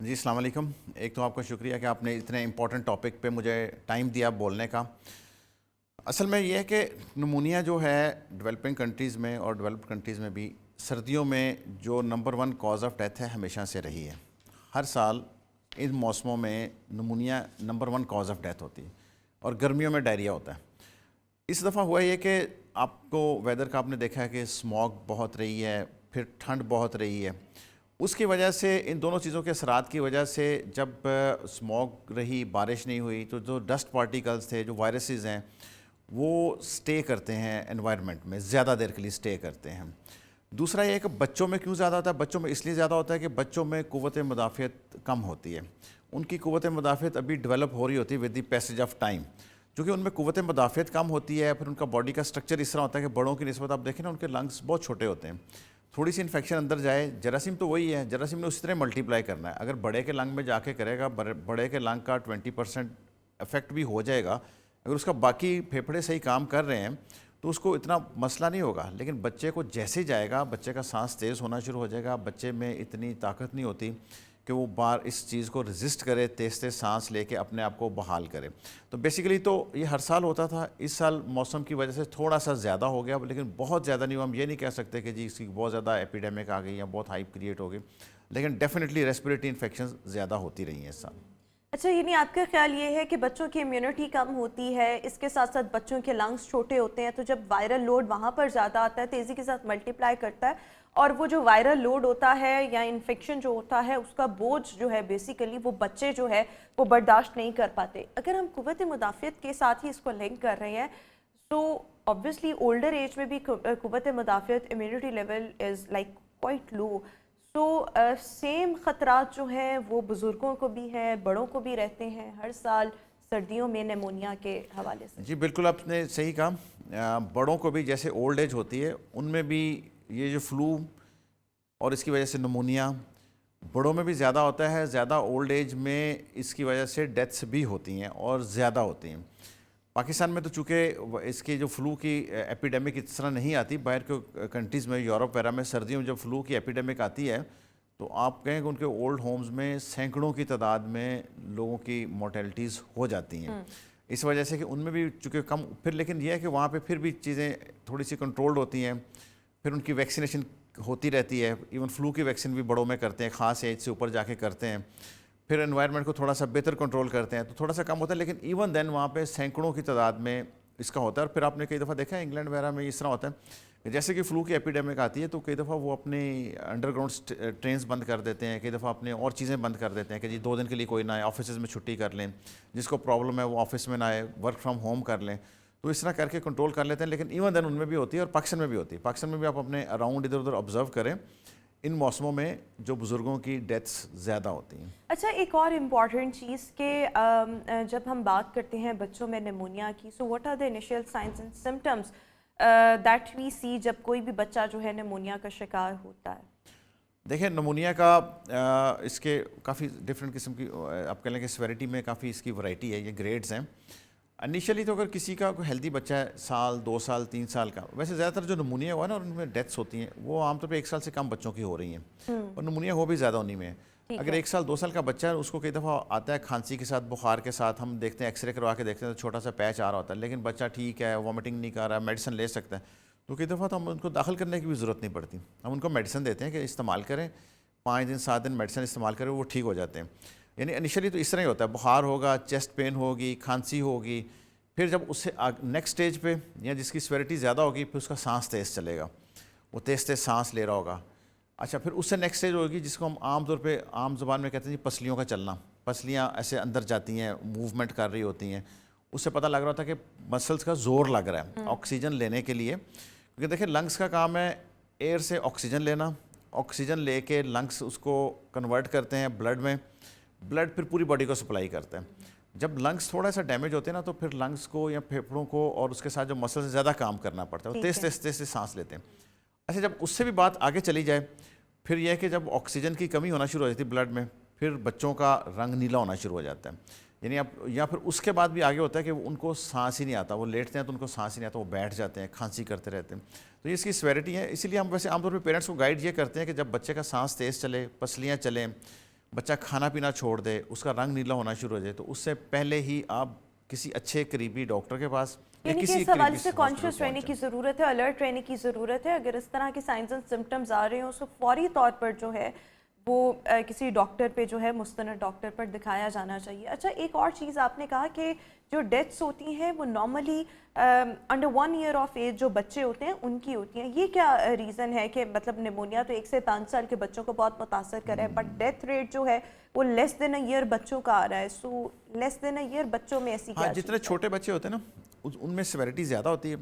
جی السلام علیکم. ایک تو آپ کا شکریہ کہ آپ نے اتنے امپورٹنٹ ٹاپک پہ مجھے ٹائم دیا بولنے کا. اصل میں یہ ہے کہ نمونیا جو ہے ڈیولپنگ کنٹریز میں اور ڈیولپڈ کنٹریز میں بھی سردیوں میں جو نمبر 1 کاز آف ڈیتھ ہے ہمیشہ سے رہی ہے. ہر سال ان موسموں میں pneumonia number 1 cause of death ہوتی ہے اور گرمیوں میں ڈائریا ہوتا ہے. اس دفعہ ہوا یہ کہ آپ کو ویدر کا آپ نے دیکھا ہے کہ اسموگ بہت رہی ہے, پھر ٹھنڈ بہت رہی ہے. اس کی وجہ سے ان دونوں چیزوں کے اثرات کی وجہ سے جب اسموگ رہی, بارش نہیں ہوئی, تو جو ڈسٹ پارٹیکلز تھے, جو وائرسز ہیں, وہ سٹے کرتے ہیں انوائرمنٹ میں, زیادہ دیر کے لیے سٹے کرتے ہیں. دوسرا یہ ہے کہ بچوں میں کیوں زیادہ ہوتا ہے. بچوں میں اس لیے زیادہ ہوتا ہے کہ بچوں میں قوت مدافعت کم ہوتی ہے. ان کی قوت مدافعت ابھی ڈیولپ ہو رہی ہوتی ہے with the passage of time. چونکہ ان میں قوت مدافعت کم ہوتی ہے, پھر ان کا باڈی کا اسٹرکچر اس طرح ہوتا ہے کہ بڑوں کی نسبت آپ دیکھیں نا, ان کے لنگس بہت چھوٹے ہوتے ہیں. تھوڑی سی انفیکشن اندر جائے, جراثیم تو وہی ہے, جراثیم نے اسی طرح ملٹیپلائی کرنا ہے. اگر بڑے کے لنگ میں جا کے کرے گا, بڑے کے لنگ کا 20% افیکٹ بھی ہو جائے گا, اگر اس کا باقی پھیپھڑے صحیح کام کر رہے ہیں تو اس کو اتنا مسئلہ نہیں ہوگا. لیکن بچے کو جیسے جائے گا, بچے کا سانس تیز ہونا شروع ہو جائے گا. بچے میں اتنی طاقت نہیں ہوتی کہ وہ بار اس چیز کو ریزسٹ کرے, تیز تیز سانس لے کے اپنے آپ کو بحال کرے. تو بیسیکلی تو یہ ہر سال ہوتا تھا. اس سال موسم کی وجہ سے تھوڑا سا زیادہ ہو گیا, لیکن بہت زیادہ نہیں ہوا. ہم یہ نہیں کہہ سکتے کہ جی اس کی بہت زیادہ ایپیڈیمک آ گئی یا بہت ہائپ کریٹ ہو گئی, لیکن ڈیفینیٹلی ریسپریٹری انفیکشنز زیادہ ہوتی رہی ہیں اس سال. اچھا, یعنی آپ کا خیال یہ ہے کہ بچوں کی امیونٹی کم ہوتی ہے, اس کے ساتھ ساتھ بچوں کے لنگس چھوٹے ہوتے ہیں, تو جب وائرل لوڈ وہاں پر زیادہ آتا ہے, تیزی کے ساتھ ملٹیپلائی کرتا ہے, اور وہ جو وائرل لوڈ ہوتا ہے یا انفیکشن جو ہوتا ہے اس کا بوجھ جو ہے بیسیکلی وہ بچے جو ہے وہ برداشت نہیں کر پاتے. اگر ہم قوت مدافعت کے ساتھ ہی اس کو لنک کر رہے ہیں تو obviously اولڈر ایج میں بھی قوت مدافعت immunity level is like quite low. تو سیم خطرات جو ہیں وہ بزرگوں کو بھی ہیں, بڑوں کو بھی رہتے ہیں ہر سال سردیوں میں نمونیا کے حوالے سے. جی بالکل آپ نے صحیح کہا. بڑوں کو بھی جیسے اولڈ ایج ہوتی ہے ان میں بھی یہ جو فلو اور اس کی وجہ سے نمونیا بڑوں میں بھی زیادہ ہوتا ہے. زیادہ اولڈ ایج میں اس کی وجہ سے ڈیتھس بھی ہوتی ہیں اور زیادہ ہوتی ہیں. پاکستان میں تو چونکہ اس کی جو فلو کی ایپیڈیمک اس طرح نہیں آتی, باہر کے کنٹریز میں یورپ وغیرہ میں سردیوں میں جب فلو کی ایپیڈیمک آتی ہے تو آپ کہیں کہ ان کے اولڈ ہومز میں سینکڑوں کی تعداد میں لوگوں کی مورٹیلٹیز ہو جاتی ہیں. اس وجہ سے کہ ان میں بھی چونکہ کم, پھر لیکن یہ ہے کہ وہاں پہ پھر بھی چیزیں تھوڑی سی کنٹرولڈ ہوتی ہیں. پھر ان کی ویکسینیشن ہوتی رہتی ہے. ایون فلو کی ویکسین بھی بڑوں میں کرتے ہیں, خاص ایج سے اوپر جا کے کرتے ہیں. پھر انوائرمنٹ کو تھوڑا سا بہتر کنٹرول کرتے ہیں تو تھوڑا سا کم ہوتا ہے, لیکن ایون دین وہاں پہ سینکڑوں کی تعداد میں اس کا ہوتا ہے. اور پھر آپ نے کئی دفعہ دیکھا ہے انگلینڈ وغیرہ میں اس طرح ہوتا ہے کہ جیسے کہ فلو کی ایپیڈیمک آتی ہے تو کئی دفعہ وہ اپنی انڈر گراؤنڈ ٹرینز بند کر دیتے ہیں, کئی دفعہ اپنے اور چیزیں بند کر دیتے ہیں کہ جی 2 دن کے لیے کوئی نہ آئے, آفیسز میں چھٹی کر لیں, جس کو پرابلم ہے وہ آفس میں نہ آئے, ورک فرام ہوم کر لیں. تو اس طرح کر کے کنٹرول کر لیتے ہیں. لیکن ایون دین ان میں بھی ہوتی ہے اور پاکستان میں بھی ہوتی ہے. پاکستان میں بھی آپ اپنے اراؤنڈ ادھر ادھر آبزرو کریں, ان موسموں میں جو بزرگوں کی ڈیتھس زیادہ ہوتی ہیں. اچھا, ایک اور امپورٹنٹ چیز کہ جب ہم بات کرتے ہیں بچوں میں نمونیا کی, so what are the initial signs and symptoms that we see جب کوئی بھی بچہ جو ہے نمونیا کا شکار ہوتا ہے؟ دیکھیں نمونیا کا اس کے کافی ڈفرینٹ قسم کی آپ کہہ لیں کہ سیویرٹی میں کافی اس کی ورائٹی ہے, یہ گریڈز ہیں. انیشلی تو اگر کسی کا کوئی ہیلدی بچہ ہے, 1 سال 2 سال 3 سال کا, ویسے زیادہ تر جو نمونیا ہوا ہے نا ان میں ڈیتھس ہوتی ہیں وہ عام طور پہ 1 سال سے کم بچوں کی ہو رہی ہیں, اور نمونیا ہو بھی زیادہ انہی میں. اگر 1 سال 2 سال کا بچہ ہے اس کو کئی دفعہ آتا ہے کھانسی کے ساتھ, بخار کے ساتھ, ہم دیکھتے ہیں ایکس رے کروا کے دیکھتے ہیں تو چھوٹا سا پیچ آ رہا ہوتا ہے, لیکن بچہ ٹھیک ہے, وامٹنگ نہیں کر رہا, میڈیسن لے سکتا ہے, تو کئی دفعہ تو ہم ان کو داخل کرنے کی بھی ضرورت نہیں پڑتی. ہم ان کو میڈیسن دیتے ہیں کہ استعمال کریں, 5 دن 7 دن میڈیسن استعمال کریں, وہ ٹھیک ہو جاتے ہیں. یعنی انیشلی تو اس طرح ہی ہوتا ہے, بخار ہوگا, چیسٹ پین ہوگی, کھانسی ہوگی, پھر جب اس سے نیکسٹ اسٹیج پہ یا جس کی سیویرٹی زیادہ ہوگی پھر اس کا سانس تیز چلے گا, وہ تیز تیز سانس لے رہا ہوگا. اچھا, پھر اس سے نیکسٹ اسٹیج ہوگی جس کو ہم عام طور پہ عام زبان میں کہتے ہیں جی پسلیوں کا چلنا, پسلیاں ایسے اندر جاتی ہیں, موومنٹ کر رہی ہوتی ہیں. اس سے پتہ لگ رہا ہوتا ہے کہ مسلس کا زور لگ رہا ہے آکسیجن لینے کے لیے, کیونکہ دیکھیں لنگس کا کام ہے ایئر سے آکسیجن لینا, آکسیجن لے کے لنگس اس کو کنورٹ کرتے ہیں بلڈ میں, بلڈ پھر پوری باڈی کو سپلائی کرتا ہے. جب لنگس تھوڑا سا ڈیمیج ہوتے ہیں نا تو پھر لنگس کو یا پھیپھڑوں کو اور اس کے ساتھ جو مسل سے زیادہ کام کرنا پڑتا ہے, وہ تیز تیز تیز سانس لیتے ہیں. اچھا, جب اس سے بھی بات آگے چلی جائے پھر یہ ہے کہ جب آکسیجن کی کمی ہونا شروع ہو جاتی ہے بلڈ میں, پھر بچوں کا رنگ نیلا ہونا شروع ہو جاتا ہے. یعنی اب یا پھر اس کے بعد بھی آگے ہوتا ہے کہ ان کو سانس ہی نہیں آتا, وہ لیٹتے ہیں تو ان کو سانس ہی نہیں آتا, وہ بیٹھ جاتے ہیں, کھانسی کرتے رہتے ہیں. تو یہ اس کی سیویرٹی ہے. اسی لیے ہم ویسے عام طور پہ پیرنٹس کو گائیڈ یہ کرتے ہیں کہ جب بچے کا سانس تیز چلے, پسلیاں چلیں, بچہ کھانا پینا چھوڑ دے, اس کا رنگ نیلا ہونا شروع ہو جائے, تو اس سے پہلے ہی آپ کسی اچھے قریبی ڈاکٹر کے پاس یعنی کہ اس حوالے سے کانشیس رہنے کی ضرورت ہے, الرٹ رہنے کی ضرورت ہے. اگر اس طرح کے سائنز اینڈ سمٹمز آ رہے ہیں اس کو فوری طور پر جو ہے وہ کسی ڈاکٹر پہ جو ہے مستند ڈاکٹر پر دکھایا جانا چاہیے. اچھا, ایک اور چیز آپ نے کہا کہ جو ڈیتھس ہوتی ہیں وہ normally under 1 year of age جو بچے ہوتے ہیں ان کی ہوتی ہیں. یہ کیا ریزن ہے کہ مطلب نمونیا تو 1 سے 5 سال کے بچوں کو بہت متاثر کرے ہے, بٹ ڈیتھ ریٹ جو ہے وہ لیس دین اے ایئر بچوں کا آ رہا ہے. سو لیس دین اے ایئر بچوں میں ایسی کیا جتنے چھوٹے بچے ہوتے ہیں نا ان میں سیویرٹی زیادہ ہوتی ہے.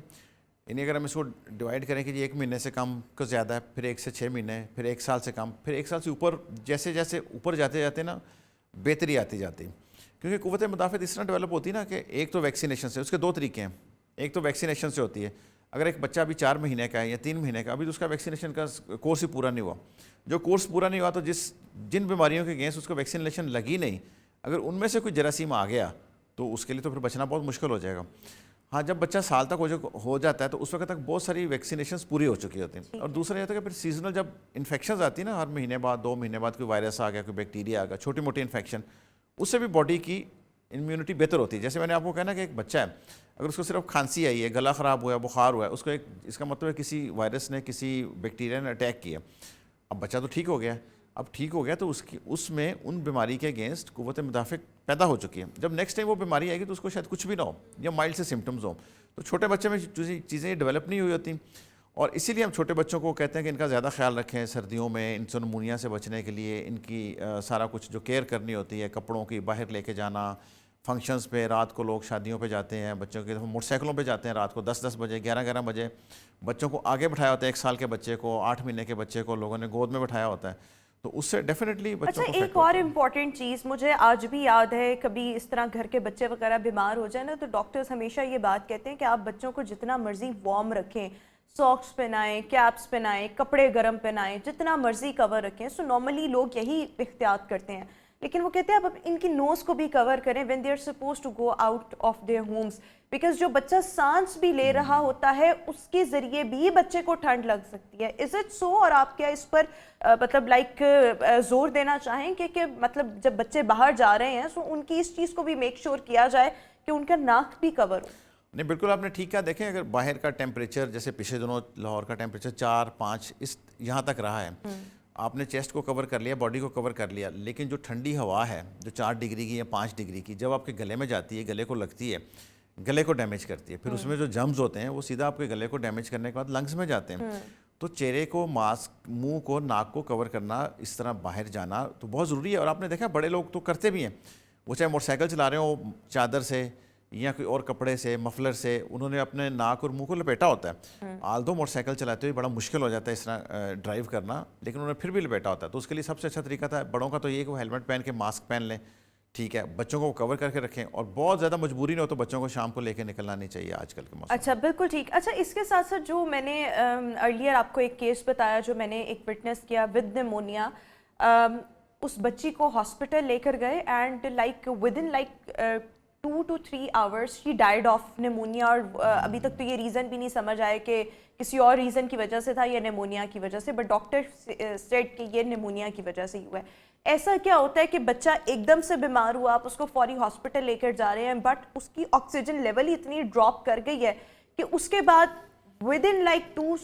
یعنی اگر ہم اس کو ڈیوائڈ کریں کہ جی 1 مہینے سے کم کو زیادہ ہے, پھر 1 سے 6 مہینے, پھر 1 سال سے کم, پھر 1 سال سے اوپر, جیسے جیسے اوپر جاتے جاتے نا بہتری آتی جاتی ہے. کیونکہ قوت مدافعت اس طرح ڈیولپ ہوتی ہے نا کہ ایک تو ویکسینیشن سے, اس کے 2 طریقے ہیں. ایک تو ویکسینیشن سے ہوتی ہے, اگر ایک بچہ ابھی 4 مہینے کا ہے یا 3 مہینے کا, ابھی تو اس کا ویکسینیشن کا کورس ہی پورا نہیں ہوا. جو کورس پورا نہیں ہوا تو جن بیماریوں کے اگینسٹ اس کو ویکسینیشن لگی نہیں, اگر ان میں سے کوئی جراثیم آ گیا تو اس کے لیے تو پھر بچنا بہت مشکل ہو جائے گا. ہاں, جب بچہ سال تک ہو جاتا ہے تو اس وقت تک بہت ساری ویکسینیشنز پوری ہو چکی ہوتی ہیں. اور دوسرا یہ ہوتا ہے کہ پھر سیزنل جب انفیکشنز آتی ہیں نا, ہر مہینے بعد 2 مہینے بعد کوئی وائرس آ گیا, کوئی بیکٹیریا آ گیا, چھوٹی موٹی انفیکشن, اس سے بھی باڈی کی امیونٹی بہتر ہوتی ہے. جیسے میں نے آپ کو کہا نا کہ ایک بچہ ہے, اگر اس کو صرف کھانسی آئی ہے, گلا خراب ہوا ہے, بخار ہوا ہے, اس کو اس کا مطلب ہے کسی وائرس نے, کسی بیکٹیریا نے اٹیک کیا. اب بچہ تو ٹھیک ہو گیا, اب ٹھیک ہو گیا تو اس میں ان بیماری کے اگینسٹ قوت مدافع پیدا ہو چکی ہے. جب نیکسٹ ٹائم وہ بیماری آئے گی تو اس کو شاید کچھ بھی نہ ہو یا مائلڈ سے سمٹمز ہوں. تو چھوٹے بچے میں چیزیں ڈیولپ نہیں ہوئی ہوتی, اور اسی لیے ہم چھوٹے بچوں کو کہتے ہیں کہ ان کا زیادہ خیال رکھیں سردیوں میں. ان سے نمونیا سے بچنے کے لیے ان کی سارا کچھ جو کیئر کرنی ہوتی ہے, کپڑوں کی باہر لے کے جانا, فنکشنز پہ رات کو لوگ شادیوں پہ جاتے ہیں, بچوں کے موٹر سائیکلوں پہ جاتے ہیں رات کو 10 بجے 11 بجے, بچوں کو آگے بٹھایا ہوتا ہے, 1 سال کے بچے کو, 8 مہینے کے بچے کو لوگوں نے گود میں بٹھایا ہوتا ہے, تو اس سے ڈیفینیٹلی بچوں کو. اچھا, ایک اور امپورٹنٹ چیز مجھے آج بھی یاد ہے, کبھی اس طرح گھر کے بچے وغیرہ بیمار ہو جائیں نا تو ڈاکٹرز ہمیشہ یہ بات کہتے ہیں کہ آپ بچوں کو جتنا مرضی وارم رکھیں, ساکس پہنائیں, کیپس پہنائیں, کپڑے گرم پہنائیں, جتنا مرضی کور رکھیں. سو نارملی لوگ یہی احتیاط کرتے ہیں, لیکن وہ کہتے ہیں آپ ان کی نوز کو بھی کور کریں when they are supposed to go out of their homes, because جو بچہ سانس بھی لے رہا ہوتا ہے اس کے ذریعے بھی بچے کو ٹھنڈ لگ سکتی ہے. Is it so? اور آپ کیا اس پر مطلب لائک زور دینا چاہیں کہ مطلب جب بچے باہر جا رہے ہیں سو ان کی اس چیز کو بھی میک شور کیا جائے کہ ان کا ناک بھی کور ہو؟ نہیں, بالکل آپ نے ٹھیک کہا. دیکھیں اگر باہر کا ٹیمپریچر جیسے پچھلے دنوں لاہور کا ٹیمپریچر 4-5 یہاں تک رہا ہے, آپ نے چیسٹ کو کور کر لیا, باڈی کو کور کر لیا, لیکن جو ٹھنڈی ہوا ہے جو 4 ڈگری کی یا 5 ڈگری کی جب آپ کے گلے میں جاتی ہے, گلے کو لگتی ہے, گلے کو ڈیمیج کرتی ہے, پھر اس میں جو جرمز ہوتے ہیں وہ سیدھا آپ کے گلے کو ڈیمیج کرنے کے بعد لنگس میں جاتے ہیں. تو چہرے کو, ماسک, منہ کو, ناک کو کور کرنا, اس طرح باہر جانا تو بہت ضروری ہے. اور آپ نے دیکھا بڑے لوگ تو کرتے بھی ہیں, وہ چاہے موٹر سائیکل چلا رہے ہوں چادر سے یا کوئی اور کپڑے سے, مفلر سے, انہوں نے اپنے ناک اور منہ کو لپیٹا ہوتا ہے. آل دو موٹر سائیکل چلاتے ہوئے بڑا مشکل ہو جاتا ہے اس طرح ڈرائیو کرنا, لیکن انہوں نے پھر بھی لپیٹا ہوتا ہے. تو اس کے لیے سب سے اچھا طریقہ تھا بڑوں کا تو یہ کہ وہ ہیلمٹ پہن کے ماسک پہن لیں, ٹھیک ہے, بچوں کو کور کر کے رکھیں, اور بہت زیادہ مجبوری نہ ہو تو بچوں کو شام کو لے کے نکلنا نہیں چاہیے آج کل کے موسم. اچھا, بالکل ٹھیک. اچھا, اس کے ساتھ ساتھ جو میں نے ارلیئر آپ کو ایک کیس بتایا جو میں نے ایک وٹنس کیا ود نمونیا, اس بچی کو ہاسپٹل لے کر گئے and like with in like 2 to 3 hours she died of pneumonia. اور ابھی تک تو یہ ریزن بھی نہیں سمجھ آئے کہ کسی اور ریزن کی وجہ سے تھا یا نمونیا کی وجہ سے, بٹ ڈاکٹر سیڈ کہ یہ نمونیا کی وجہ سے ہی ہوا ہے. ایسا کیا ہوتا ہے کہ بچہ ایک دم سے بیمار ہوا, آپ اس کو فوری ہاسپٹل لے کر جا رہے ہیں, بٹ اس کی آکسیجن لیول اتنی ڈراپ کر گئی ہے کہ اس کے بعد with in like 2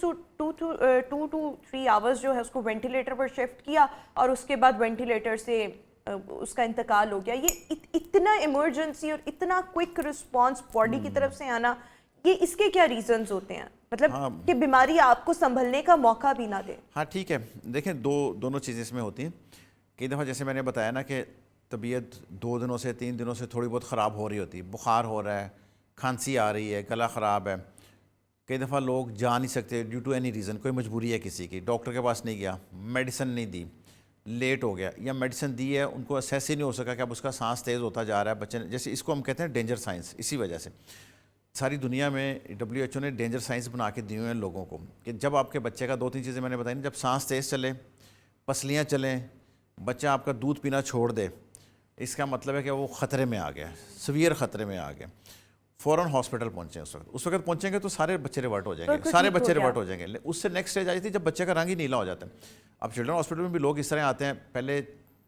to 3 hours جو ہے اس کو وینٹیلیٹر پر شفٹ کیا اور اس کے بعد وینٹیلیٹر سے اس کا انتقال ہو گیا. یہ اتنا ایمرجنسی اور اتنا کوئک رسپانس باڈی کی طرف سے آنا, یہ اس کے کیا ریزنز ہوتے ہیں, مطلب کہ بیماری آپ کو سنبھلنے کا موقع بھی نہ دے؟ ہاں ٹھیک ہے, دیکھیں دونوں چیزیں اس میں ہوتی ہیں. کئی دفعہ جیسے میں نے بتایا نا کہ طبیعت 2 دنوں سے 3 دنوں سے تھوڑی بہت خراب ہو رہی ہوتی ہے, بخار ہو رہا ہے, کھانسی آ رہی ہے, گلا خراب ہے. کئی دفعہ لوگ جا نہیں سکتے ڈیو ٹو اینی ریزن, کوئی مجبوری ہے کسی کی, ڈاکٹر کے پاس نہیں گیا, میڈیسن نہیں دی, لیٹ ہو گیا, یا میڈیسن دی ہے ان کو اسیس ہی نہیں ہو سکا کہ اب اس کا سانس تیز ہوتا جا رہا ہے بچے نے, جیسے اس کو ہم کہتے ہیں ڈینجر سائنس. اسی وجہ سے ساری دنیا میں WHO نے ڈینجر سائنس بنا کے دیے ہیں لوگوں کو کہ جب آپ کے بچے کا 2-3 چیزیں میں نے بتائی نا, جب سانس تیز چلے, پسلیاں چلیں, بچہ آپ کا دودھ پینا چھوڑ دے, اس کا مطلب ہے کہ وہ خطرے میں آ گیا, سویئر خطرے میں آ گیا, فوراً ہاسپٹل پہنچیں. اس وقت پہنچیں گے تو سارے بچے ریورٹ ہو جائیں گے, سارے بچے ریورٹ ہو جائیں گے. اس سے نیکسٹ اسٹیج آ جاتی ہے جب بچے کا رنگ ہی نیلا ہو جاتا ہے. اب چلڈرن ہاسپٹل میں بھی لوگ اس طرح آتے ہیں, پہلے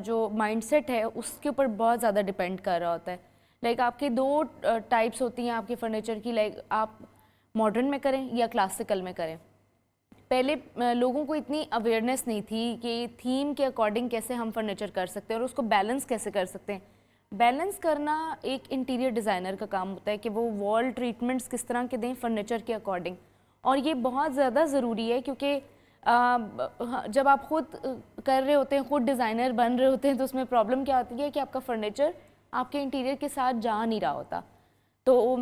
جو مائنڈ سیٹ ہے اس کے اوپر بہت زیادہ ڈپینڈ کر رہا ہوتا ہے. لائک آپ کے دو ٹائپس ہوتی ہیں آپ کے فرنیچر کی, لائک آپ ماڈرن میں کریں یا کلاسیکل میں کریں. پہلے لوگوں کو اتنی اویئرنیس نہیں تھی کہ تھیم کے اکارڈنگ کیسے ہم فرنیچر کر سکتے ہیں اور اس کو بیلنس کیسے کر سکتے ہیں. بیلنس کرنا ایک انٹیریئر ڈیزائنر کا کام ہوتا ہے کہ وہ وال ٹریٹمنٹس کس طرح کے دیں فرنیچر کے اکارڈنگ, اور یہ بہت زیادہ ضروری ہے کیونکہ جب آپ خود کر رہے ہوتے ہیں, خود ڈیزائنر بن رہے ہوتے ہیں, تو اس میں پرابلم کیا ہوتی ہے کہ آپ کا فرنیچر آپ کے انٹیریئر کے ساتھ جا نہیں رہا ہوتا. تو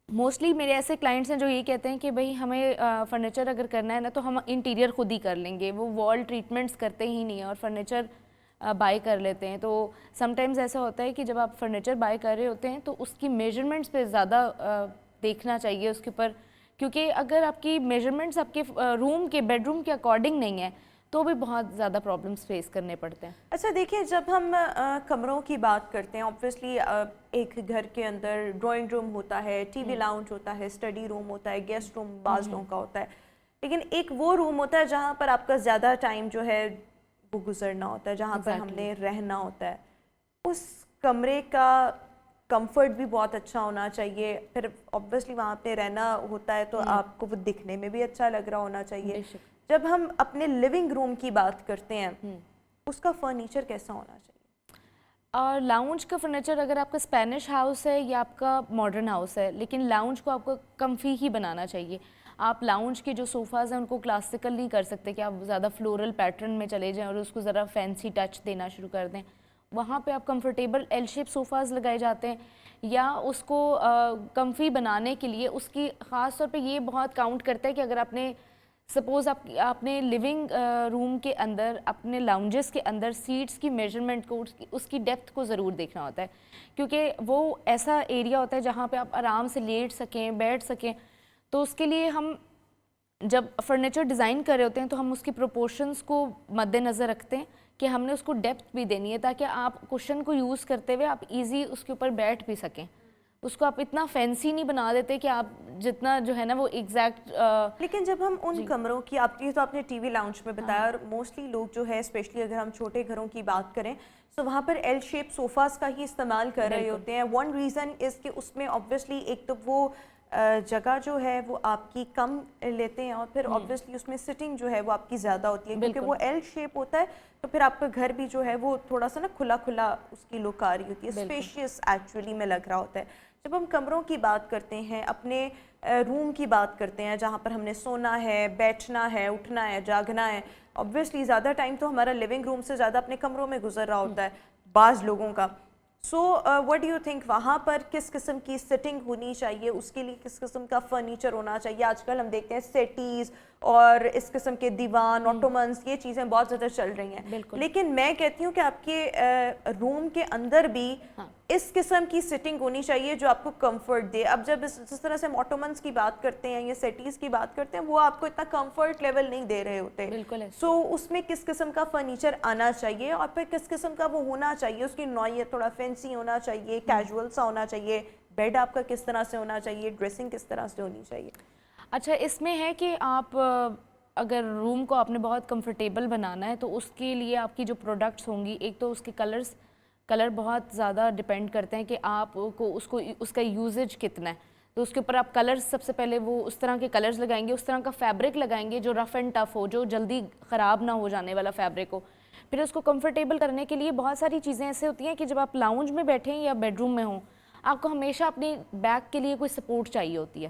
موسٹلی میرے ایسے کلائنٹس ہیں جو یہ کہتے ہیں کہ بھئی ہمیں فرنیچر اگر کرنا ہے نا تو ہم انٹیریئر خود ہی کر لیں گے, وہ وال ٹریٹمنٹس کرتے ہی نہیں ہیں اور فرنیچر بائی کر لیتے ہیں. تو سم ٹائمز ایسا ہوتا ہے کہ جب آپ فرنیچر بائی کر رہے ہوتے ہیں تو اس کی میجرمنٹس پہ زیادہ دیکھنا چاہیے اس کے اوپر, کیونکہ اگر آپ کی میجرمنٹس آپ کے روم کے بیڈ روم کے اکارڈنگ نہیں ہیں تو بھی بہت زیادہ پرابلمس فیس کرنے پڑتے ہیں. اچھا دیکھیں, جب ہم کمروں کی بات کرتے ہیں, آبویسلی ایک گھر کے اندر ڈرائنگ روم ہوتا ہے, ٹی وی لاؤنج ہوتا ہے, اسٹڈی روم ہوتا ہے, گیسٹ روم بعض لوگوں کا ہوتا ہے, لیکن ایک وہ روم ہوتا ہے جہاں پر آپ کا زیادہ ٹائم جو ہے وہ گزرنا ہوتا ہے, جہاں پر ہم نے رہنا ہوتا ہے. اس کمرے کا کمفرٹ بھی بہت اچھا ہونا چاہیے. پھر آبویسلی وہاں پہ رہنا ہوتا ہے تو آپ کو وہ دکھنے میں بھی اچھا لگ رہا ہونا چاہیے. جب ہم اپنے لیونگ روم کی بات کرتے ہیں, اس کا فرنیچر کیسا ہونا چاہیے؟ اور لاؤنج کا فرنیچر اگر آپ کا اسپینش ہاؤس ہے یا آپ کا ماڈرن ہاؤس ہے, لیکن لاؤنج کو آپ کو کمفی ہی بنانا چاہیے. آپ لاؤنج کے جو صوفاز ہیں ان کو کلاسیکل نہیں کر سکتے کہ آپ زیادہ فلورل پیٹرن میں چلے جائیں اور اس کو ذرا فینسی ٹچ دینا شروع کر دیں. وہاں پہ آپ کمفرٹیبل ایل شیپ صوفاز لگائے جاتے ہیں, یا اس کو کمفی بنانے کے لیے اس کی خاص طور پہ یہ بہت کاؤنٹ کرتا ہے کہ اگر آپ نے سپوز آپ نے لیونگ روم کے اندر اپنے لاؤنجز کے اندر سیٹس کی میجرمنٹ کو, اس کی ڈیپتھ کو ضرور دیکھنا ہوتا ہے, کیونکہ وہ ایسا ایریا ہوتا ہے جہاں پہ آپ آرام سے لیٹ سکیں, بیٹھ سکیں. تو اس کے لیے ہم جب فرنیچر ڈیزائن کر رہے ہوتے ہیں تو ہم اس کی پروپورشنز کو مد نظر رکھتے ہیں کہ ہم نے اس کو ڈیپتھ بھی دینی ہے تاکہ آپ کوشن کو یوز کرتے ہوئے آپ ایزی اس کے اوپر بیٹھ بھی سکیں. اس کو آپ اتنا فینسی نہیں بنا دیتے کہ آپ جتنا جو ہے نا وہ ایگزیکٹ. لیکن جب ہم ان کمروں کی, آپ نے ٹی وی لاؤنج میں بتایا, اور موسٹلی لوگ جو ہے اسپیشلی اگر ہم چھوٹے گھروں کی بات کریں تو وہاں پر ایل شیپ صوفاز کا ہی استعمال کر رہے ہوتے ہیں. ون ریزن از کہ اس میں آبویسلی ایک تو وہ جگہ جو ہے وہ آپ کی کم لیتے ہیں, اور پھر آبویسلی اس میں سٹنگ جو ہے وہ آپ کی زیادہ ہوتی ہے, کیونکہ وہ ایل شیپ ہوتا ہے تو پھر آپ کا گھر بھی جو ہے وہ تھوڑا سا نا کھلا کھلا اس کی لک آ رہی ہوتی ہے, اسپیشیس ایکچولی میں لگ رہا ہوتا ہے. جب ہم کمروں کی بات کرتے ہیں, اپنے روم کی بات کرتے ہیں جہاں پر ہم نے سونا ہے, بیٹھنا ہے, اٹھنا ہے, جاگنا ہے, obviously زیادہ ٹائم تو ہمارا لیونگ روم سے زیادہ اپنے کمروں میں گزر رہا ہوتا ہے بعض لوگوں کا. سو what do you think, وہاں پر کس قسم کی سٹنگ ہونی چاہیے, اس کے لیے کس قسم کا فرنیچر ہونا چاہیے؟ آج کل ہم دیکھتے ہیں سیٹیز اور اس قسم کے دیوان, آٹومنس, یہ چیزیں بہت زیادہ چل رہی ہیں, لیکن میں کہتی ہوں کہ آپ کے روم کے اندر بھی اس قسم کی سٹنگ ہونی چاہیے جو آپ کو کمفرٹ دے. اب جب جس طرح سے ہم آٹومنس کی بات کرتے ہیں یا سیٹیز کی بات کرتے ہیں, وہ آپ کو اتنا کمفرٹ لیول نہیں دے رہے ہوتے. سو اس میں کس قسم کا فرنیچر آنا چاہیے, اور پھر کس قسم کا وہ ہونا چاہیے, اس کی نوعیت تھوڑا فینسی ہونا چاہیے, کیجول سا ہونا چاہیے, بیڈ آپ کا کس طرح سے ہونا چاہیے, ڈریسنگ کس طرح سے ہونی چاہیے؟ اچھا, اس میں ہے کہ آپ اگر روم کو آپ نے بہت کمفرٹیبل بنانا ہے تو اس کے لیے آپ کی جو پروڈکٹس ہوں گی, ایک تو اس کے کلر بہت زیادہ ڈپینڈ کرتے ہیں کہ آپ کو اس کا یوزیج کتنا ہے. تو اس کے اوپر آپ کلرز سب سے پہلے وہ اس طرح کے کلرز لگائیں گے, اس طرح کا فیبرک لگائیں گے جو رف اینڈ ٹف ہو, جو جلدی خراب نہ ہو جانے والا فیبرک ہو. پھر اس کو کمفرٹیبل کرنے کے لیے بہت ساری چیزیں ایسے ہوتی ہیں کہ جب آپ لاؤنج میں بیٹھیں یا بیڈ روم میں ہوں, آپ کو ہمیشہ اپنی بیک کے لیے کوئی سپورٹ چاہیے ہوتی ہے.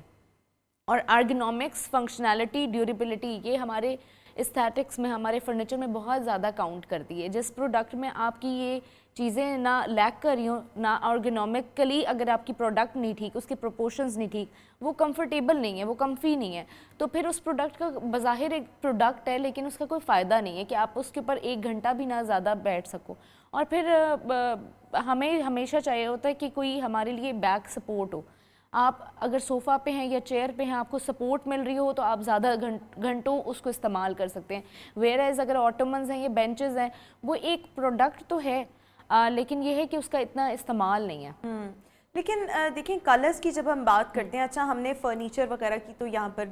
اور ارگنومکس, فنکشنالٹی, ڈیوریبلٹی, یہ ہمارے استھیٹکس میں, ہمارے فرنیچر میں بہت زیادہ کاؤنٹ کرتی ہے. جس پروڈکٹ میں آپ کی یہ چیزیں نہ لیک کر رہی ہوں, نہ ارگنومکلی اگر آپ کی پروڈکٹ نہیں ٹھیک, اس کے پروپورشنز نہیں ٹھیک, وہ کمفرٹیبل نہیں ہے, وہ کمفی نہیں ہے, تو پھر اس پروڈکٹ کا بظاہر ایک پروڈکٹ ہے لیکن اس کا کوئی فائدہ نہیں ہے کہ آپ اس کے اوپر 1 گھنٹہ بھی نہ زیادہ بیٹھ سکو. اور پھر ہمیں ہمیشہ چاہیے ہوتا ہے کہ کوئی ہمارے لیے بیک سپورٹ ہو. آپ اگر صوفہ پہ ہیں یا چیئر پہ ہیں, آپ کو سپورٹ مل رہی ہو تو آپ زیادہ گھنٹوں اس کو استعمال کر سکتے ہیں. ویئر ایز اگر آٹومنز ہیں یا بینچز ہیں, وہ ایک پروڈکٹ تو ہے لیکن یہ ہے کہ اس کا اتنا استعمال نہیں ہے. لیکن دیکھیں کلرز کی جب ہم بات کرتے ہیں, اچھا ہم نے فرنیچر وغیرہ کی تو یہاں پر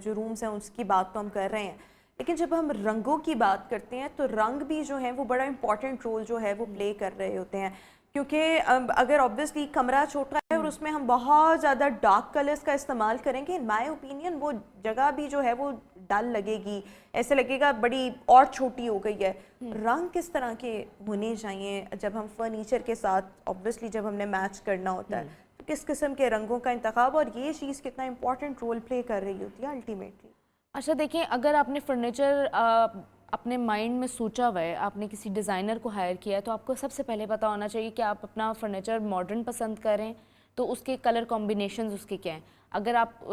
جو رومز ہیں اس کی بات تو ہم کر رہے ہیں, لیکن جب ہم رنگوں کی بات کرتے ہیں تو رنگ بھی جو ہیں وہ بڑا امپورٹنٹ رول جو ہے وہ پلے کر رہے ہوتے ہیں، کیونکہ اگر آبویسلی کمرہ چھوٹا ہے اور اس میں ہم بہت زیادہ ڈارک کلرز کا استعمال کریں گے، ان مائی اوپینین وہ جگہ بھی جو ہے وہ ڈل لگے گی، ایسے لگے گا بڑی اور چھوٹی ہو گئی ہے۔ رنگ کس طرح کے ہونے چاہیے جب ہم فرنیچر کے ساتھ آبویسلی جب ہم نے میچ کرنا ہوتا ہے، تو کس قسم کے رنگوں کا انتخاب، اور یہ چیز کتنا امپورٹنٹ رول پلے کر رہی ہوتی ہے الٹیمیٹلی؟ اچھا دیکھیں، اگر آپ نے فرنیچر اپنے مائنڈ میں سوچا ہوا ہے، آپ نے کسی ڈیزائنر کو ہائر کیا ہے، تو آپ کو سب سے پہلے پتہ ہونا چاہیے کہ آپ اپنا فرنیچر ماڈرن پسند کریں تو اس کے کلر کمبینیشنز اس کے کیا ہیں۔ اگر آپ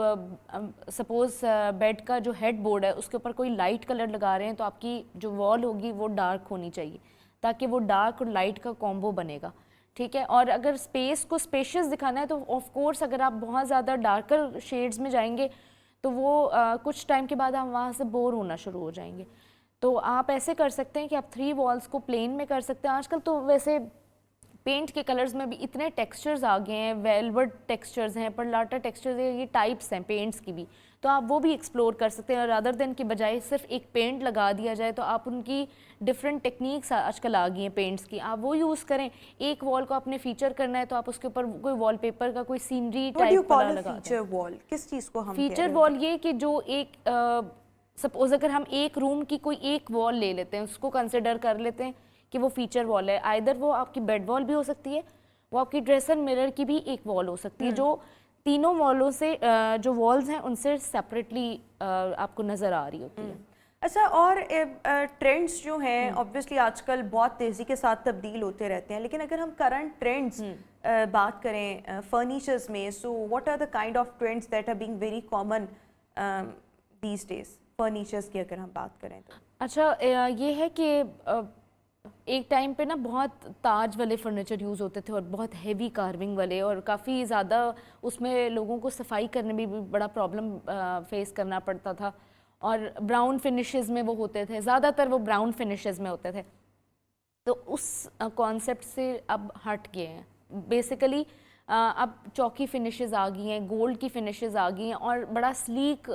سپوز بیڈ کا جو ہیڈ بورڈ ہے اس کے اوپر کوئی لائٹ کلر لگا رہے ہیں تو آپ کی جو وال ہوگی وہ ڈارک ہونی چاہیے، تاکہ وہ ڈارک اور لائٹ کا کومبو بنے گا، ٹھیک ہے۔ اور اگر اسپیس کو اسپیشیس دکھانا ہے تو آف کورس اگر آپ بہت زیادہ ڈارکر شیڈز میں جائیں گے تو وہ کچھ ٹائم کے بعد ہم وہاں سے بور ہونا شروع ہو جائیں گے۔ تو آپ ایسے کر سکتے ہیں کہ آپ 3 والز کو پلین میں کر سکتے ہیں۔ آج کل تو ویسے پینٹ کے کلرز میں بھی اتنے ٹیکسچرز آ گئے ہیں، ویلوٹ ٹیکسچرز ہیں، پرلاٹا ٹیکسچرز ہیں، یہ ٹائپس ہیں پینٹس کی بھی، تو آپ وہ بھی ایکسپلور کر سکتے ہیں۔ رادر دین کی بجائے صرف ایک پینٹ لگا دیا جائے تو آپ ان کی ڈفرینٹ ٹیکنیکس آج کل آ گئی ہیں پینٹس کی، آپ وہ یوز کریں۔ ایک وال کو آپ نے فیچر کرنا ہے تو آپ اس کے اوپر کوئی وال پیپر کا کوئی سینری ٹائپ والا لگا دیں۔ فیچر وال کس چیز کو ہم فیچر وال یہ کہ جو ایک سپوز اگر ہم ایک روم کی کوئی ایک وال لے لیتے ہیں، اس کو کنسیڈر کر لیتے ہیں کہ وہ فیچر وال ہے، آئدر وہ آپ کی بیڈ وال بھی ہو سکتی ہے، وہ آپ کی ڈریسر مرر کی بھی ایک وال ہو سکتی ہے، جو تینوں والوں سے جو والز ہیں ان سے سیپریٹلی آپ کو نظر آ رہی ہوتی ہے۔ اچھا، اور ٹرینڈز جو ہیں آبویسلی آج کل بہت تیزی کے ساتھ تبدیل ہوتے رہتے ہیں، لیکن اگر ہم کرنٹ ٹرینڈز بات کریں فرنیچرز میں، so what are the kind of trends that are being very common these days furnitures کی اگر ہم بات کریں تو؟ اچھا یہ ہے کہ ایک ٹائم پہ نا بہت تاج والے فرنیچر یوز ہوتے تھے اور بہت ہیوی کارونگ والے، اور کافی زیادہ اس میں لوگوں کو صفائی کرنے میں بھی بڑا پرابلم فیس کرنا پڑتا تھا، اور براؤن فنشز میں وہ ہوتے تھے، زیادہ تر وہ براؤن فنشز میں ہوتے تھے۔ تو اس کانسیپٹ سے اب ہٹ گئے ہیں، بیسیکلی اب چوکی فنشز آ گئی ہیں، گولڈ کی فنشز آ گئی ہیں، اور بڑا سلیک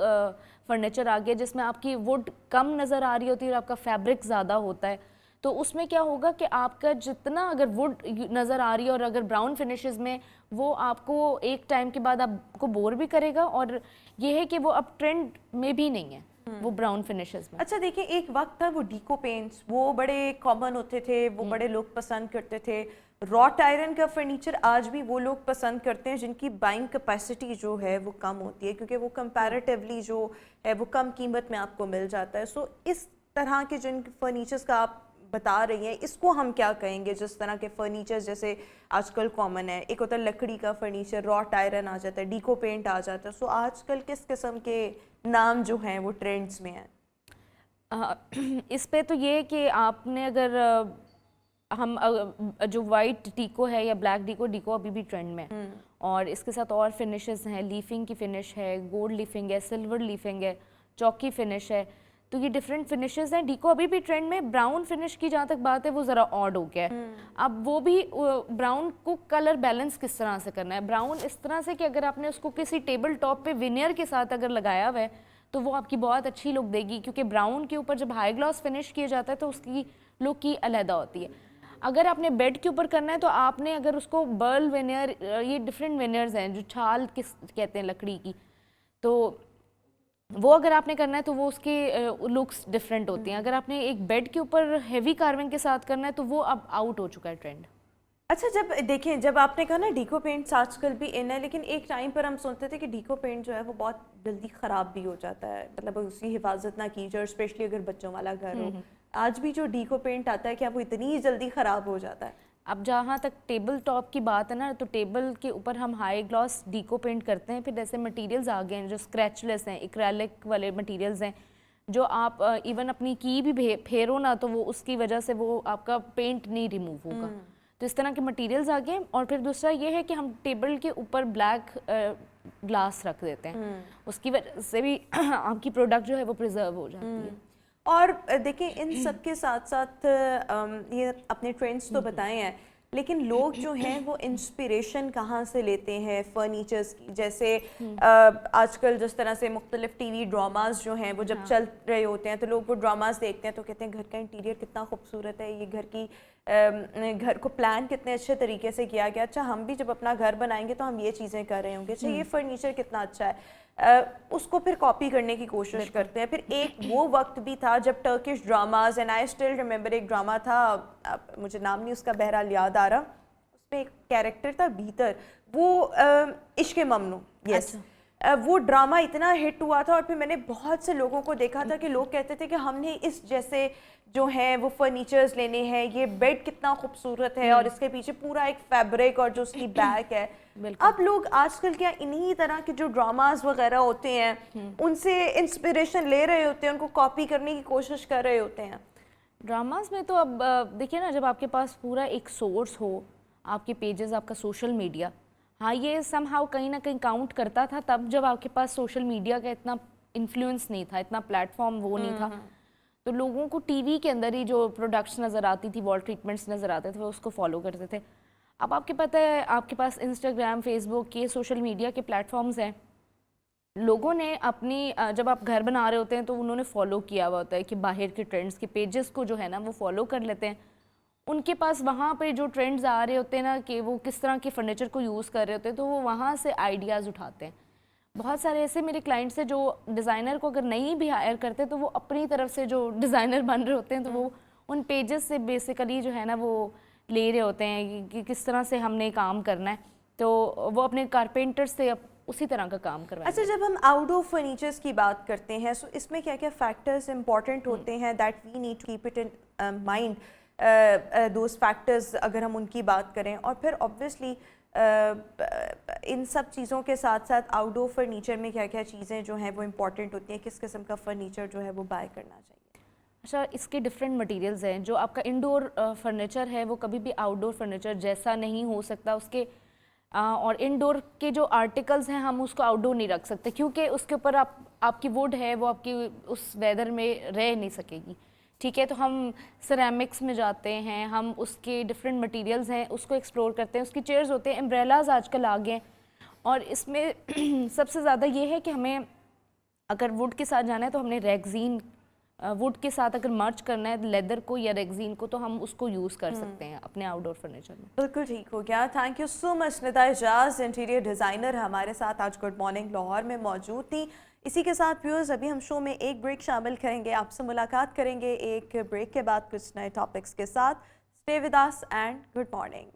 فرنیچر آ گیا جس میں آپ کی ووڈ کم نظر آ رہی ہوتی ہے اور آپ کا فیبرک زیادہ ہوتا ہے۔ تو اس میں کیا ہوگا کہ آپ کا جتنا اگر ووڈ نظر آ رہی ہے اور اگر براؤن فنشز میں، وہ آپ کو ایک ٹائم کے بعد آپ کو بور بھی کرے گا، اور یہ ہے کہ وہ اب ٹرینڈ میں بھی نہیں ہے وہ براؤن فنشز میں۔ اچھا دیکھیں، ایک وقت تھا وہ ڈیکو پینٹس وہ بڑے کامن ہوتے تھے، وہ بڑے لوگ پسند کرتے تھے۔ راٹ آئرن کا فرنیچر آج بھی وہ لوگ پسند کرتے ہیں جن کی بائنگ کیپیسٹی جو ہے وہ کم ہوتی ہے، کیونکہ وہ کمپیریٹیولی جو ہے وہ کم قیمت میں آپ کو مل جاتا ہے۔ سو اس طرح کے جن فرنیچرز کا آپ بتا رہی ہیں، اس کو ہم کیا کہیں گے؟ جس طرح کے فرنیچر جیسے آج کل کامن ہے، ایک ہوتا ہے لکڑی کا فرنیچر، راٹ آئرن آ جاتا ہے، ڈیکو پینٹ آ جاتا ہے، سو آج کل کس قسم کے نام جو ہیں وہ ٹرینڈز میں ہیں؟ اس پہ تو یہ کہ آپ نے اگر ہم جو وائٹ ڈیکو ہے یا بلیک ڈیکو ابھی بھی ٹرینڈ میں ہے، اور اس کے ساتھ اور فنشز ہیں، لیفنگ کی فنش ہے، گولڈ لیفنگ ہے، سلور لیفنگ ہے، چوکی فنش ہے، تو یہ ڈفرینٹ فنشز ہیں۔ ڈیکو ابھی بھی ٹرینڈ میں۔ براؤن فنش کی جہاں تک بات ہے وہ ذرا آڈ ہو گیا ہے۔ اب وہ بھی براؤن کو کلر بیلنس کس طرح سے کرنا ہے؟ براؤن اس طرح سے کہ اگر آپ نے اس کو کسی ٹیبل ٹاپ پہ وینئر کے ساتھ اگر لگایا ہوا ہے تو وہ آپ کی بہت اچھی لک دے گی، کیونکہ براؤن کے اوپر جب ہائی گلاس فنش کیا جاتا ہے تو اس کی لک ہی علیحدہ ہوتی ہے۔ اگر آپ نے بیڈ کے اوپر کرنا ہے تو آپ نے اگر اس کو برل وینئر، یہ ڈفرینٹ وینئرز ہیں جو چھال کس کہتے ہیں لکڑی کی، تو وہ اگر آپ نے کرنا ہے تو وہ اس کے لکس ڈفرینٹ ہوتی ہیں۔ اگر آپ نے ایک بیڈ کے اوپر ہیوی کارونگ کے ساتھ کرنا ہے تو وہ اب آؤٹ ہو چکا ہے ٹرینڈ۔ اچھا، جب دیکھیں، جب آپ نے کہا نا ڈیکو پینٹس آج کل بھی ان ہے، لیکن ایک ٹائم پر ہم سنتے تھے کہ ڈیکو پینٹ جو ہے وہ بہت جلدی خراب بھی ہو جاتا ہے، مطلب اس کی حفاظت نہ کی جائے، اسپیشلی اگر بچوں والا گھر ہو۔ آج بھی جو ڈیکو پینٹ آتا ہے کیا وہ اتنی جلدی خراب ہو جاتا ہے؟ اب جہاں تک ٹیبل ٹاپ کی بات ہے نا، تو ٹیبل کے اوپر ہم ہائی گلاس ڈیکو پینٹ کرتے ہیں، پھر ایسے مٹیریلز آ گئے ہیں جو اسکریچ لیس ہیں، ایکریلک والے مٹیریلز ہیں، جو آپ ایون اپنی کی بھی پھیرو نا تو وہ اس کی وجہ سے وہ آپ کا پینٹ نہیں ریموو ہوگا۔ تو اس طرح کے مٹیریلز آ گئے ہیں۔ اور پھر دوسرا یہ ہے کہ ہم ٹیبل کے اوپر بلیک گلاس رکھ دیتے ہیں، اس کی وجہ سے بھی آپ کی پروڈکٹ جو ہے وہ پریزرو ہو جاتی ہے۔ اور دیکھیں، ان سب کے ساتھ ساتھ یہ اپنے ٹرینڈز تو بتائے ہیں، لیکن لوگ جو ہیں وہ انسپریشن کہاں سے لیتے ہیں فرنیچرز کی؟ جیسے آج کل جس طرح سے مختلف ٹی وی ڈراماز جو ہیں وہ جب چل رہے ہوتے ہیں تو لوگ وہ ڈراماز دیکھتے ہیں تو کہتے ہیں گھر کا انٹیریئر کتنا خوبصورت ہے، یہ گھر کو پلان کتنے اچھے طریقے سے کیا گیا، اچھا ہم بھی جب اپنا گھر بنائیں گے تو ہم یہ چیزیں کر رہے ہوں گے، اچھا یہ فرنیچر کتنا اچھا ہے، اس کو پھر کاپی کرنے کی کوشش کرتے ہیں. پھر ایک وہ وقت بھی تھا جب Turkish dramas, and I still remember ایک ڈراما تھا، مجھے نام نہیں اس کا بہرحال یاد آ رہا، اس میں ایک کیریکٹر تھا بھیتر، وہ عشق ممنوع، یس وہ ڈرامہ اتنا ہٹ ہوا تھا. اور پھر میں نے بہت سے لوگوں کو دیکھا تھا کہ لوگ کہتے تھے کہ ہم نے اس جیسے جو ہیں وہ فرنیچرز لینے ہیں، یہ بیڈ کتنا خوبصورت ہے اور اس کے پیچھے پورا ایک فیبرک اور جو اس کی بیک ہے. اب لوگ آج کل کیا انہی طرح کے جو ڈراماز وغیرہ ہوتے ہیں ان سے انسپریشن لے رہے ہوتے ہیں، ان کو کاپی کرنے کی کوشش کر رہے ہوتے ہیں؟ ڈراماز میں تو اب دیکھیے نا، جب آپ کے پاس پورا ایک سورس ہو، آپ کے پیجز، آپ کا سوشل میڈیا، ہاں یہ سم ہاؤ کہیں نہ کہیں کاؤنٹ کرتا تھا تب جب آپ کے پاس سوشل میڈیا کا اتنا انفلوئنس نہیں تھا، اتنا پلیٹ فارم وہ نہیں تھا، تو لوگوں کو ٹی وی کے اندر ہی جو پروڈکٹس نظر آتی تھی، وال ٹریٹمنٹس نظر آتے تھے، وہ اس کو فالو کرتے تھے. اب آپ کے پتہ ہے آپ کے پاس انسٹاگرام، فیس بک، یہ سوشل میڈیا کے پلیٹ فارمز ہیں. لوگوں نے اپنی جب آپ گھر بنا رہے ہوتے ہیں تو انہوں نے فالو کیا ہوا ہوتا ہے کہ باہر کے ٹرینڈز کے پیجز کو جو ہے نا وہ فالو کر لیتے ہیں. ان کے پاس وہاں پہ جو ٹرینڈز آ رہے ہوتے ہیں نا کہ وہ کس طرح کے فرنیچر کو یوز کر رہے ہوتے ہیں، تو وہ وہاں سے آئیڈیاز اٹھاتے ہیں. بہت سارے ایسے میرے کلائنٹس ہیں جو ڈیزائنر کو اگر نہیں بھی ہائر کرتے تو وہ اپنی طرف سے جو ڈیزائنر بن رہے ہوتے ہیں تو وہ ان پیجز سے بیسیکلی جو ہے نا وہ لے رہے ہوتے ہیں کہ کس طرح سے ہم نے کام کرنا ہے، تو وہ اپنے کارپینٹر سے اسی طرح کا کام کروائیں. اچھا، جب ہم آؤٹ ڈور فرنیچرز کی بات کرتے ہیں سو اس میں کیا کیا فیکٹرز امپورٹنٹ ہوتے ہیں that we need to keep it in mind, those factors اگر ہم ان کی بات کریں؟ اور پھر آبویسلی ان سب چیزوں کے ساتھ ساتھ آؤٹ ڈور فرنیچر میں کیا کیا چیزیں جو ہیں وہ امپورٹنٹ ہوتی ہیں، کس قسم کا فرنیچر جو ہے وہ بائی کرنا چاہیے؟ اچھا، اس کے ڈفرینٹ مٹیریلز ہیں. جو آپ کا انڈور فرنیچر ہے وہ کبھی بھی آؤٹ ڈور فرنیچر جیسا نہیں ہو سکتا. اس کے اور انڈور کے جو آرٹیکلز ہیں ہم اس کو آؤٹ ڈور نہیں رکھ سکتے کیونکہ اس کے اوپر آپ کی ووڈ ہے وہ آپ کی اس ویدر میں رہ نہیں سکے گی. ٹھیک ہے، تو ہم سیرامکس میں جاتے ہیں، ہم اس کے ڈفرینٹ مٹیریلز ہیں اس کو ایکسپلور کرتے ہیں. اس کی چیئرز ہوتے ہیں، امبریلاز آج کل آ گئے ہیں. اور اس میں سب سے زیادہ یہ ہے کہ ہمیں اگر ووڈ کے ساتھ جانا ہے تو ہم نے ریگزین، ووڈ کے ساتھ اگر مرچ کرنا ہے لیدر کو یا ریگزین کو تو ہم اس کو یوز کر سکتے ہیں اپنے آؤٹ ڈور فرنیچر میں. بالکل ٹھیک ہو گیا. Thank you so much. Nida Ijaz interior designer ہمارے ساتھ آج گڈ مارننگ لاہور میں موجود تھیں. اسی کے ساتھ ویورز ابھی ہم شو میں ایک بریک شامل کریں گے، آپ سے ملاقات کریں گے ایک بریک کے بعد کچھ نئے ٹاپکس کے ساتھ. Stay with us and good morning.